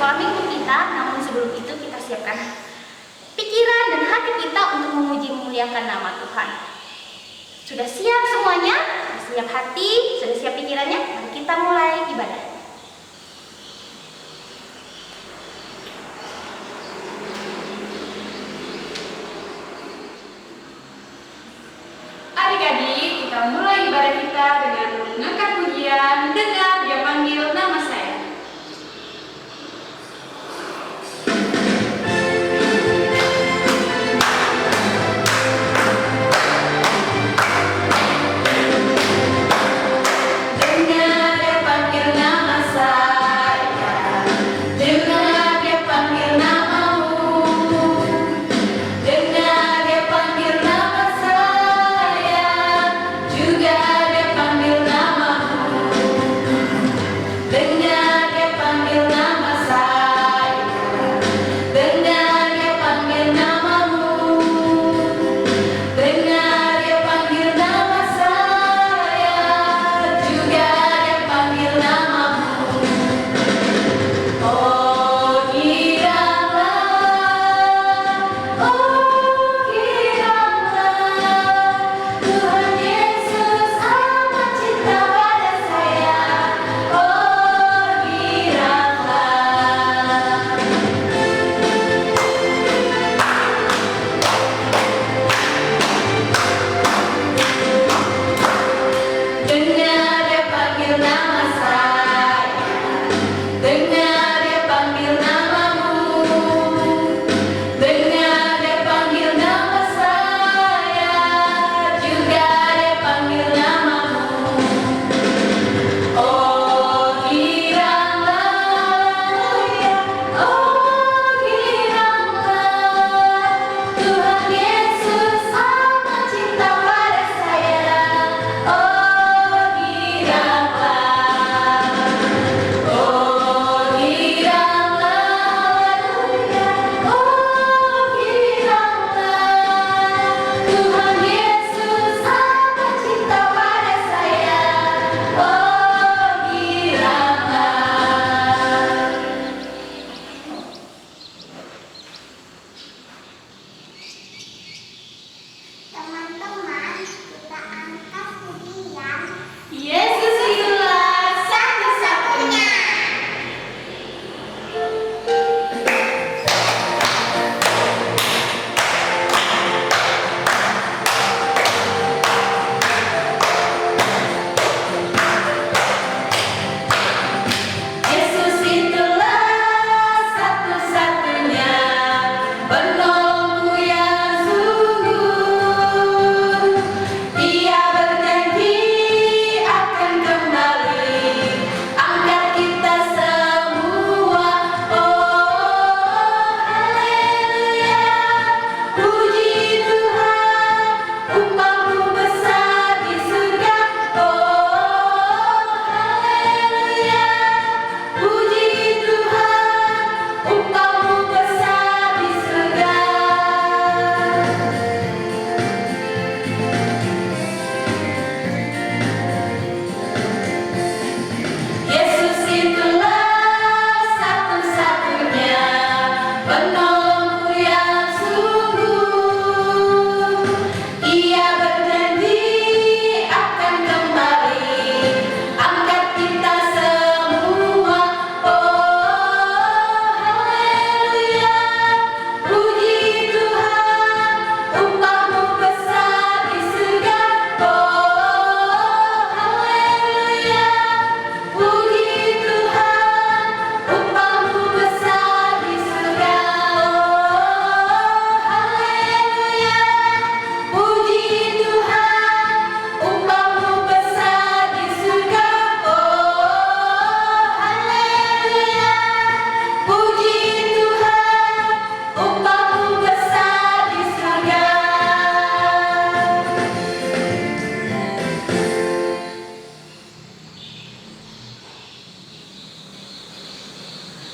sekolah minggu kita, namun sebelum itu kita siapkan pikiran dan hati kita untuk memuji memuliakan nama Tuhan. Sudah siap semuanya? Sudah siap hati? Sudah siap pikirannya? Mari kita mulai ibadah. Adik-adik, kita mulai ibadah kita dengan mengangkat pujian, dengar dia panggil nama saya.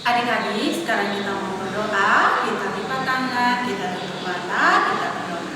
Adik-adik, sekarang kita mau berdoa, kita lipat tangan, kita tutup mata, kita berdoa.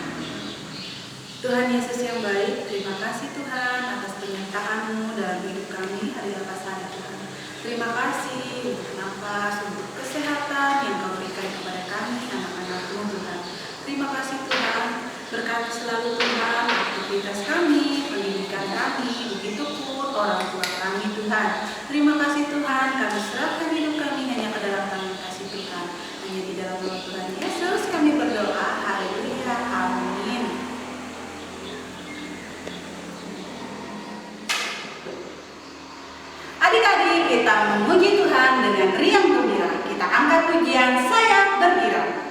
Tuhan Yesus yang baik, terima kasih Tuhan atas penyertaan-Mu dalam hidup kami hari lepas hari Tuhan. Terima kasih untuk nafas, untuk kesehatan. kesehatan yang Kau berikan kepada kami, anak-anak-Mu Tuhan. Terima kasih Tuhan, berkati selalu Tuhan aktivitas kami, pendidikan kami, begitu pun orang tua kami Tuhan. Terima kasih Tuhan, kami serahkan hidup kami hanya ke dalam tangan kasih Tuhan. Hanya di dalam nama Tuhan Yesus kami berdoa, haleluya, amin. Adik-adik, kita memuji Tuhan dengan riang gembira. Kita angkat pujian Sayap Bergirang.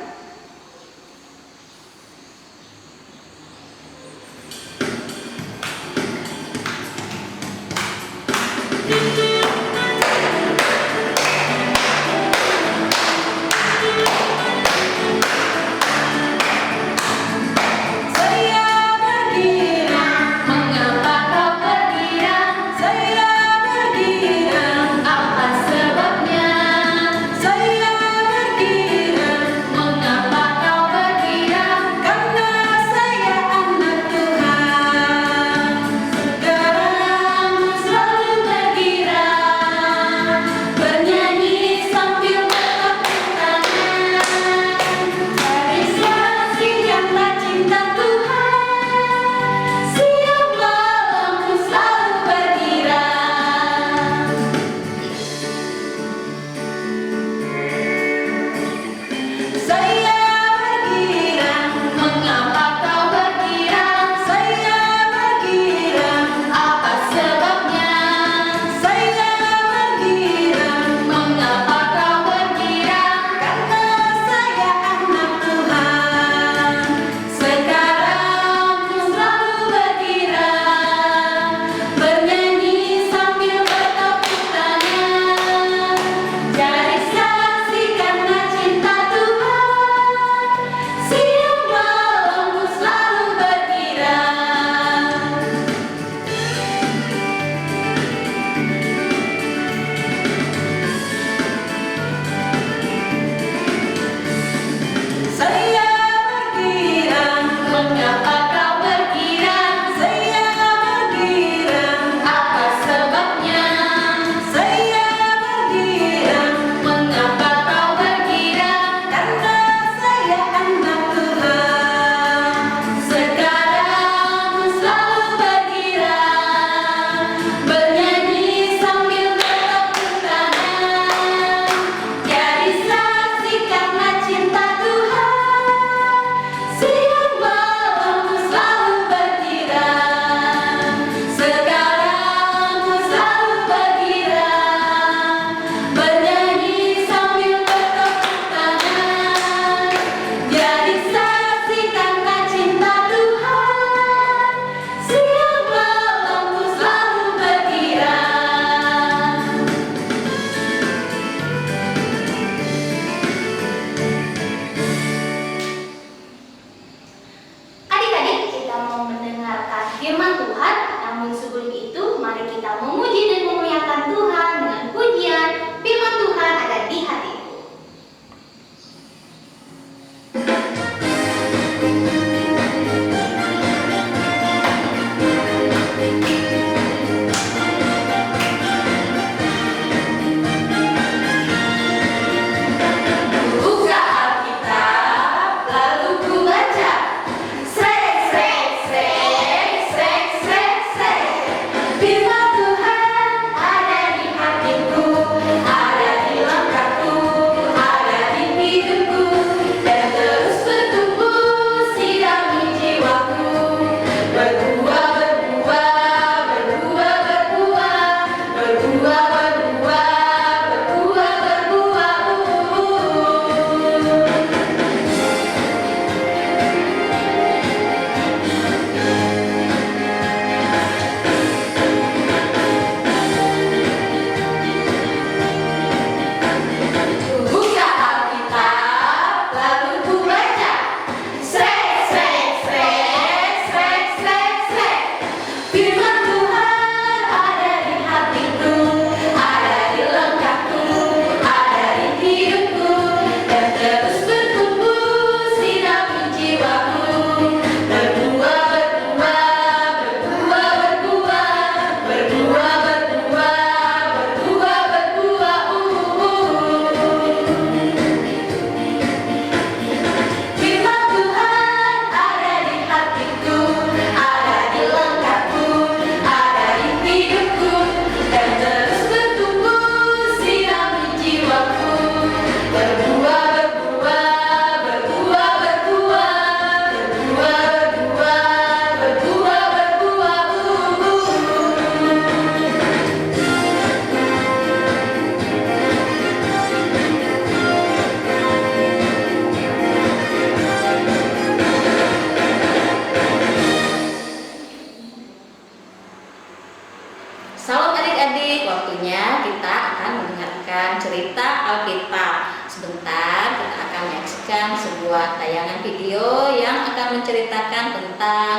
menceritakan tentang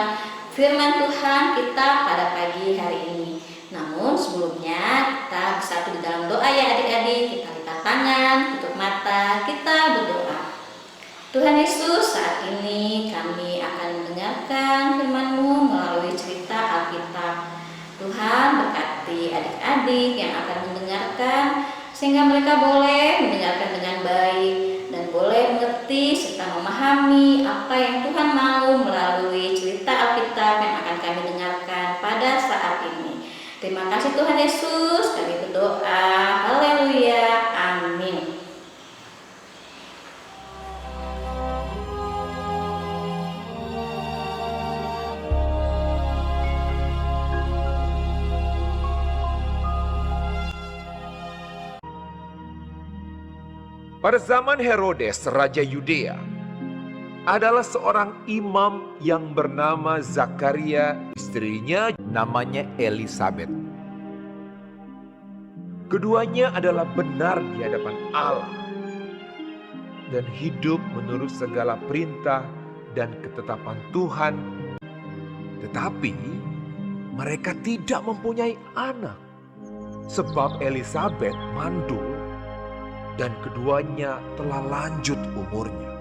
firman Tuhan kita pada pagi hari ini. Namun sebelumnya kita bersatu di dalam doa ya adik-adik. Kita lipat tangan, tutup mata, kita berdoa. Tuhan Yesus, saat ini kami akan mendengarkan firman-Mu melalui cerita Alkitab. Tuhan berkati adik-adik yang akan mendengarkan, sehingga mereka boleh mendengarkan dengan baik dan boleh mengerti serta memahami apa yang Tuhan mau melalui cerita Alkitab yang akan kami dengarkan pada saat ini. Terima kasih Tuhan Yesus, kami berdoa. Haleluya, amin. Pada zaman Herodes, Raja Yudea, adalah seorang imam yang bernama Zakaria, istrinya namanya Elisabet. Keduanya adalah benar di hadapan Allah dan hidup menurut segala perintah dan ketetapan Tuhan. Tetapi mereka tidak mempunyai anak sebab Elisabet mandul dan keduanya telah lanjut umurnya.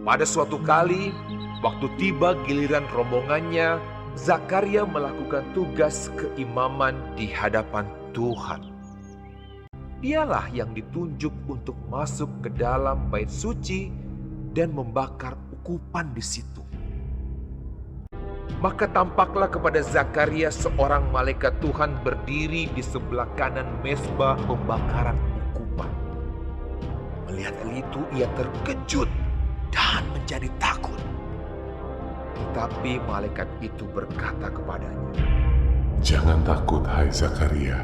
Pada suatu kali, waktu tiba giliran rombongannya, Zakaria melakukan tugas keimaman di hadapan Tuhan. Dialah yang ditunjuk untuk masuk ke dalam bait suci dan membakar ukupan di situ. Maka tampaklah kepada Zakaria seorang malaikat Tuhan berdiri di sebelah kanan mezbah pembakaran ukupan. Melihat itu ia terkejut dan menjadi takut. Tetapi malaikat itu berkata kepadanya, "Jangan takut hai Zakaria,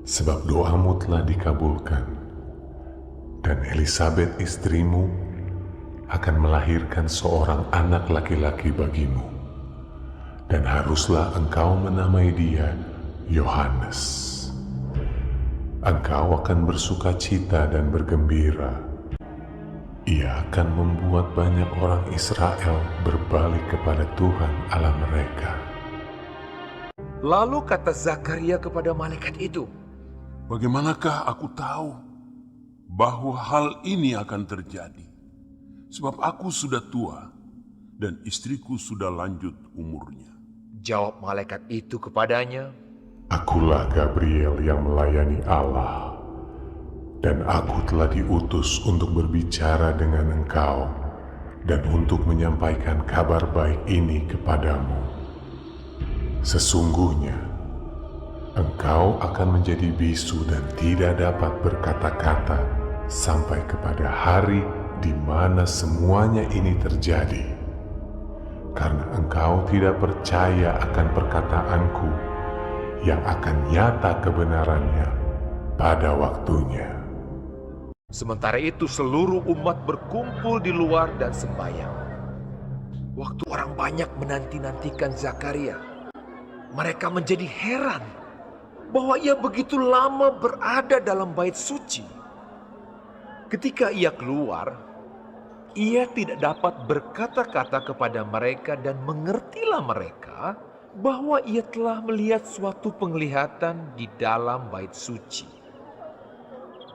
sebab doamu telah dikabulkan, dan Elisabet istrimu akan melahirkan seorang anak laki-laki bagimu. Dan haruslah engkau menamai dia Yohanes. Engkau akan bersuka cita dan bergembira. Ia akan membuat banyak orang Israel berbalik kepada Tuhan Allah mereka." Lalu kata Zakaria kepada malaikat itu, "Bagaimanakah aku tahu bahwa hal ini akan terjadi? Sebab aku sudah tua dan istriku sudah lanjut umurnya." Jawab malaikat itu kepadanya, "Akulah Gabriel yang melayani Allah, dan aku telah diutus untuk berbicara dengan engkau dan untuk menyampaikan kabar baik ini kepadamu. Sesungguhnya, engkau akan menjadi bisu dan tidak dapat berkata-kata sampai kepada hari di mana semuanya ini terjadi. Karena engkau tidak percaya akan perkataanku yang akan nyata kebenarannya pada waktunya." Sementara itu seluruh umat berkumpul di luar dan sembahyang. Waktu orang banyak menanti-nantikan Zakaria, mereka menjadi heran bahwa ia begitu lama berada dalam bait suci. Ketika ia keluar, ia tidak dapat berkata-kata kepada mereka dan mengertilah mereka bahwa ia telah melihat suatu penglihatan di dalam bait suci.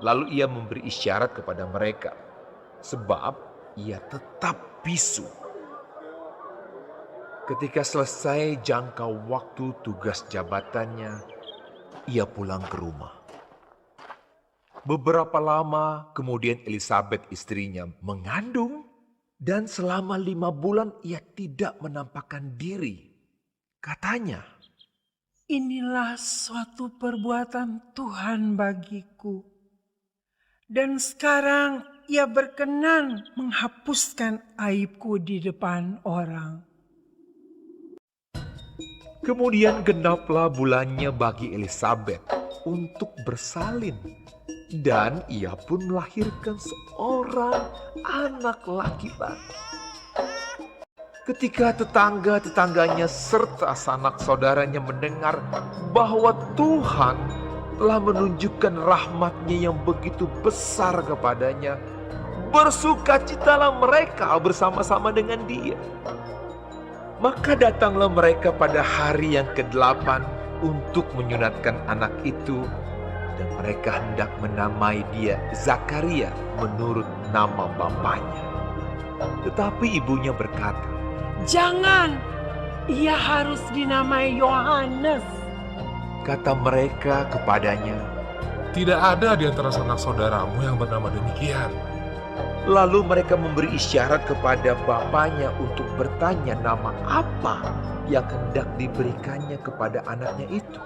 Lalu ia memberi isyarat kepada mereka, sebab ia tetap bisu. Ketika selesai jangka waktu tugas jabatannya, ia pulang ke rumah. Beberapa lama kemudian Elisabet istrinya mengandung dan selama 5 bulan ia tidak menampakkan diri. Katanya, "Inilah suatu perbuatan Tuhan bagiku. Dan sekarang ia berkenan menghapuskan aibku di depan orang." Kemudian genaplah bulannya bagi Elisabet untuk bersalin. Dan ia pun melahirkan seorang anak laki-laki. Ketika tetangga-tetangganya serta sanak saudaranya mendengar bahwa Tuhan telah menunjukkan rahmat-Nya yang begitu besar kepadanya, bersukacitalah mereka bersama-sama dengan dia. Maka datanglah mereka pada hari yang ke-8 untuk menyunatkan anak itu, dan mereka hendak menamai dia Zakaria menurut nama bapaknya. Tetapi ibunya berkata, Jangan, ia harus dinamai Yohanes. kata mereka kepadanya. Tidak ada di antara sanak saudaramu yang bernama demikian. Lalu mereka memberi isyarat kepada bapaknya untuk bertanya nama apa yang hendak diberikannya kepada anaknya itu.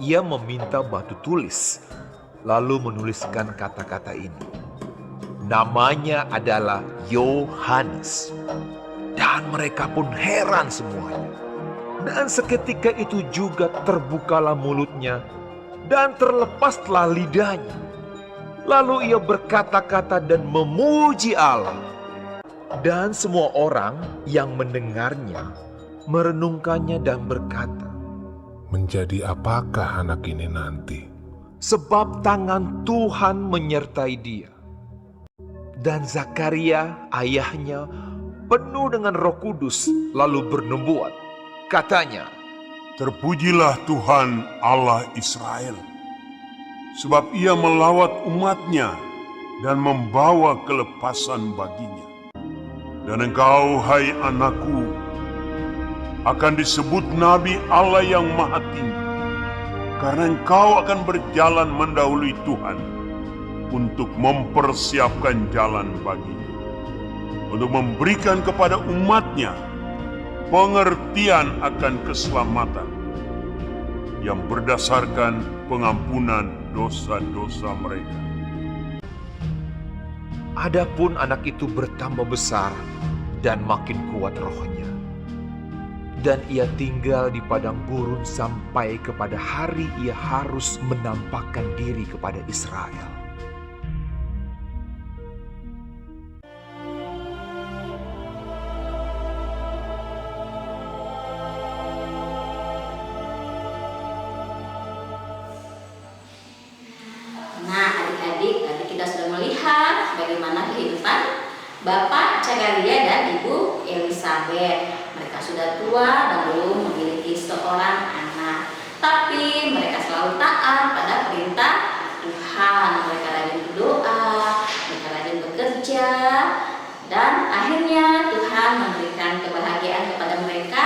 Ia meminta batu tulis, lalu menuliskan kata-kata ini. Namanya adalah Yohanes. Dan mereka pun heran semuanya. Dan seketika itu juga terbukalah mulutnya dan terlepaslah lidahnya. Lalu ia berkata-kata dan memuji Allah. Dan semua orang yang mendengarnya merenungkannya dan berkata, Menjadi apakah anak ini nanti? sebab tangan Tuhan menyertai dia. Dan Zakaria ayahnya penuh dengan Roh Kudus lalu bernubuat. Katanya, Terpujilah Tuhan Allah Israel, sebab ia melawat umatnya dan membawa kelepasan baginya. Dan engkau, hai anakku, akan disebut Nabi Allah yang Maha Tinggi, karena engkau akan berjalan mendahului Tuhan untuk mempersiapkan jalan baginya, untuk memberikan kepada umatnya pengertian akan keselamatan yang berdasarkan pengampunan dosa-dosa mereka. adapun anak itu bertambah besar dan makin kuat rohnya. Dan ia tinggal di padang gurun sampai kepada hari ia harus menampakkan diri kepada Israel. Nah, adik-adik, tadi kita sudah melihat bagaimana kehidupan Bapak Zakaria dan Ibu Elisabeth. Mereka sudah tua dan belum memiliki seorang anak, tapi mereka selalu taat pada perintah Tuhan. Mereka rajin berdoa, mereka rajin bekerja, dan akhirnya Tuhan memberikan kebahagiaan kepada mereka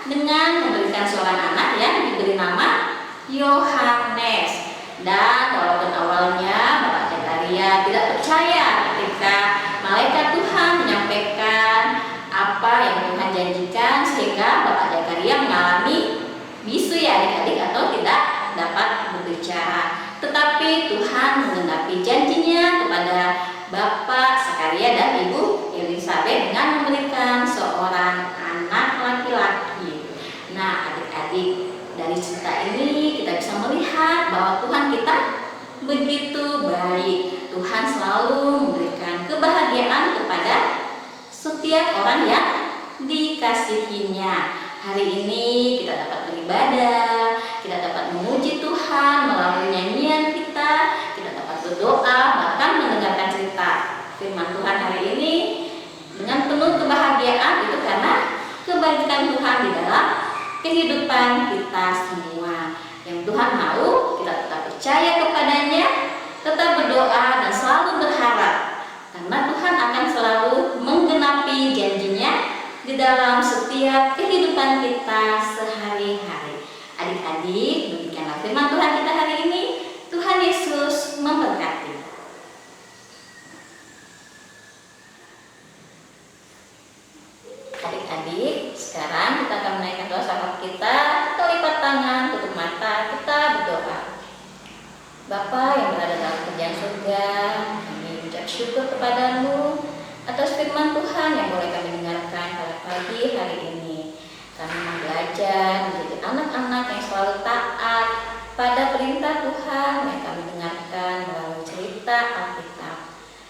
dengan memberikan seorang anak yang diberi nama Yohanes. Dan walaupun awalnya Bapak Zakaria tidak percaya ketika malaikat Tuhan menyampaikan apa yang Tuhan janjikan, sehingga Bapak Zakaria mengalami bisu ya adik-adik, atau tidak dapat berbicara. Tetapi Tuhan menggenapi janjinya kepada Bapak Zakaria dan Ibu Elisabeth dengan memberikan seorang anak laki-laki. Nah adik-adik, dari cerita ini kita bisa melihat bahwa Tuhan kita begitu baik. Tuhan selalu memberikan kebahagiaan kepada setiap orang yang dikasihinya. Hari ini kita dapat beribadah, kita dapat memuji Tuhan melalui nyanyian kita dapat berdoa, bahkan mendengarkan cerita firman Tuhan hari ini dengan penuh kebahagiaan. Itu karena kebaikan Tuhan di dalam kehidupan kita semua. Yang Tuhan mau kita tetap percaya kepadanya, tetap berdoa dan selalu berharap, karena Tuhan akan selalu menggenapi janjinya di dalam setiap kehidupan kita sehari-hari. Adik-adik, demikianlah firman Tuhan kita hari ini. Tuhan Yesus memberkati. Adik-adik, sekarang kita akan menaikkan doa syafaat kita. Kita lipat tangan, tutup mata, kita berdoa. Bapa yang berada dalam kerajaan surga, kami ucap syukur kepadamu atas firman Tuhan yang boleh kami dengarkan pada pagi hari ini. Kami mau belajar menjadi anak-anak yang selalu taat pada perintah Tuhan yang kami dengarkan melalui cerita Alkitab.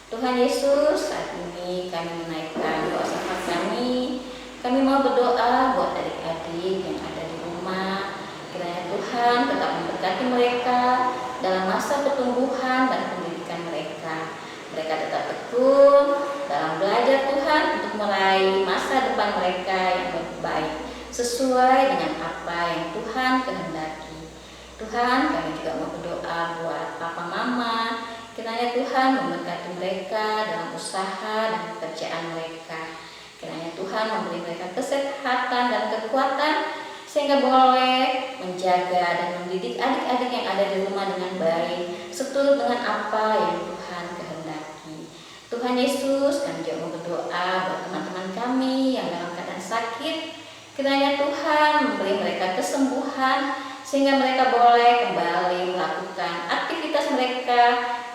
Tuhan Yesus, saat ini kami menaikkan doa syafaat kami. Kami mau berdoa buat adik-adik yang ada di rumah. Kiranya Tuhan tetap memberkati mereka dalam masa pertumbuhan dan pendidikan mereka. Mereka tetap memulai masa depan mereka yang lebih baik sesuai dengan apa yang Tuhan kehendaki. Tuhan, kami juga mau berdoa buat papa mama, kiranya Tuhan memberkati mereka dalam usaha dan pekerjaan mereka. Kiranya Tuhan memberi mereka kesehatan dan kekuatan sehingga boleh menjaga dan mendidik adik-adik yang ada di rumah dengan baik seturut dengan apa yang Tuhan kehendaki. Tuhan Yesus, kami juga mau berdoa buat teman-teman kami yang dalam keadaan sakit. Kiranya Tuhan memberi mereka kesembuhan sehingga mereka boleh kembali melakukan aktivitas mereka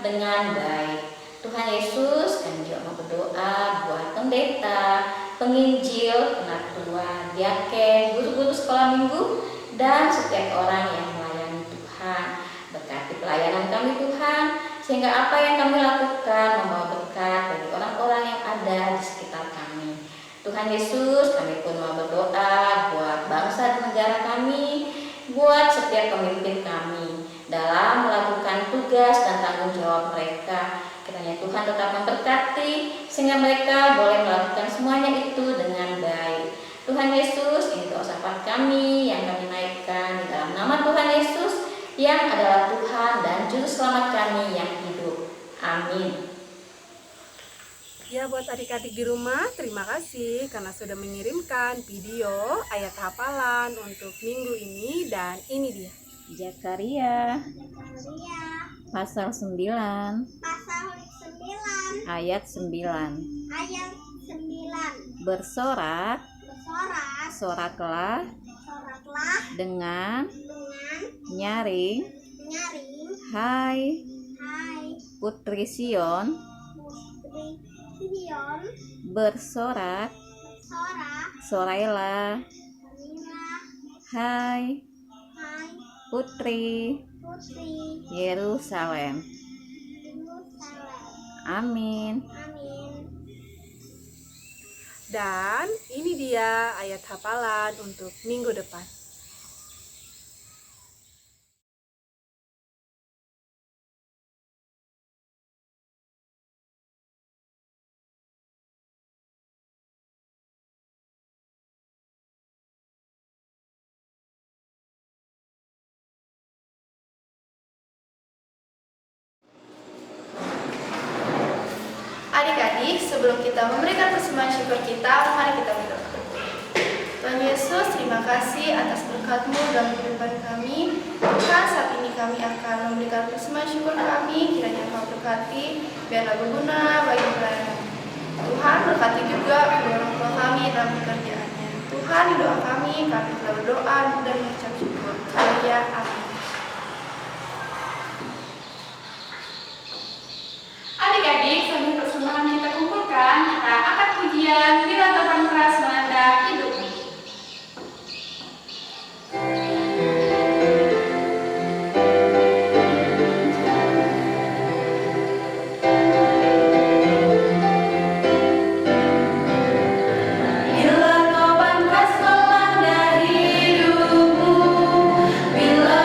dengan baik. Tuhan Yesus, kami juga mau berdoa buat pendeta, penginjil, penatua, diaken, guru-guru sekolah minggu, dan setiap orang yang melayani Tuhan. Berkati pelayanan kami Tuhan, sehingga apa yang kami lakukan membawa berkat bagi orang-orang yang ada di sekitar kami. Tuhan Yesus, kami pun mau berdoa buat bangsa dan negara kami, buat setiap pemimpin kami dalam melakukan tugas dan tanggung jawab mereka. Kiranya Tuhan tetap memberkati sehingga mereka boleh melakukan semuanya itu dengan baik. Tuhan Yesus, ini doa syafaat kami yang kami naikkan di dalam nama Tuhan Yesus yang adalah Tuhan dan Juru Selamat kami yang hidup. Amin. Ya, buat adik-adik di rumah, terima kasih karena sudah mengirimkan video ayat hafalan untuk minggu ini, dan ini dia. Zakaria pasal 9 ayat 9. Bersorak, soraklah dengan nyaring, hai putri Sion, bersorak, sorailah, hai putri Yerusalem. Amin. Dan ini dia ayat hafalan untuk minggu depan. Adik-adik, sebelum kita memberikan persembahan syukur kita, mari kita berdoa. Tuhan Yesus, terima kasih atas berkat-Mu dalam kehidupan kami. Tuhan, saat ini kami akan memberikan persembahan syukur kami, kiranya Engkau berkati, biarlah berguna bagi pelayanan. Tuhan, berkati juga kedua orang tua kami dalam pekerjaannya. Tuhan, di doa kami telah berdoa dan mengucap syukur. Haleluya, amin. Adik-adik, sambil persembahan kita kumpulkan, kita angkat pujian bila Tuhan keras melanda hidupmu. Bila kau pantas melanda hidupmu, bila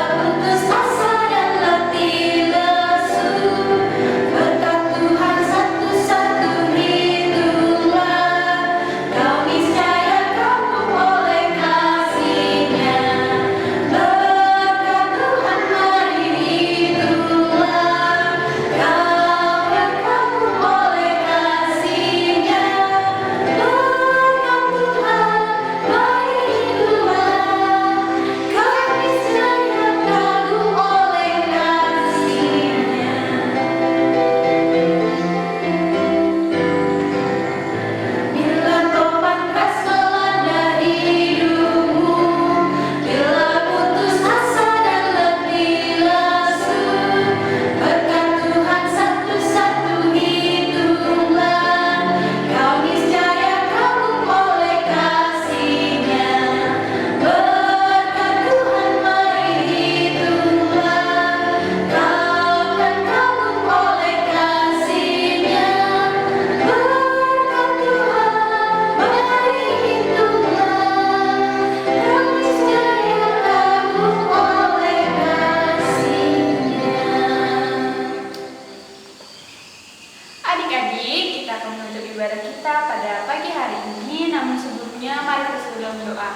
Sebelumnya mari kita satu dalam doa.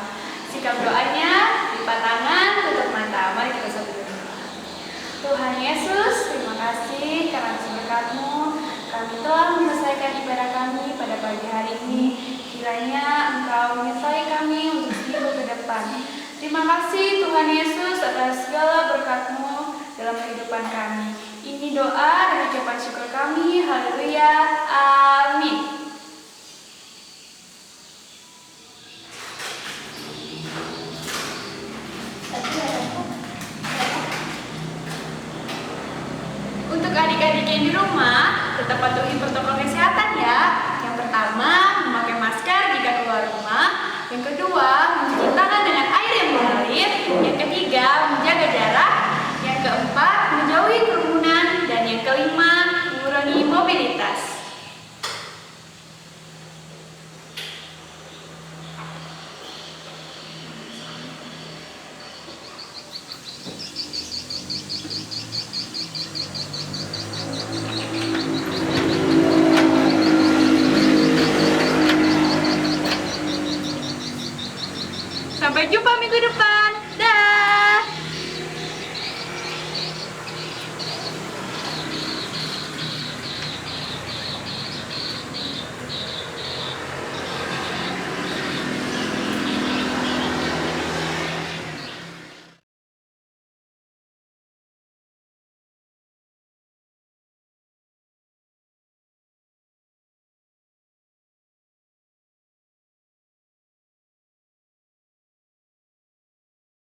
Sikap doanya, lipat tangan, tutup mata. Mari kita satu dalam doa. Tuhan Yesus, terima kasih karena atas berkat-Mu kami telah menyelesaikan ibadah kami pada pagi hari ini. Kiranya Engkau menyertai kami untuk seminggu ke depan. Terima kasih Tuhan Yesus atas segala berkat-Mu dalam kehidupan kami. Ini doa dan ucapan syukur kami. Haleluya. Amin. Untuk adik-adik yang di rumah, tetap patuhi protokol kesehatan ya. Yang pertama, memakai masker jika keluar rumah. Yang kedua, mencuci tangan dengan air yang mengalir. Yang ketiga, menjaga jarak. Yang keempat, menjauhi kerumunan. Dan yang kelima, mengurangi mobilitas. Sampai jumpa minggu depan.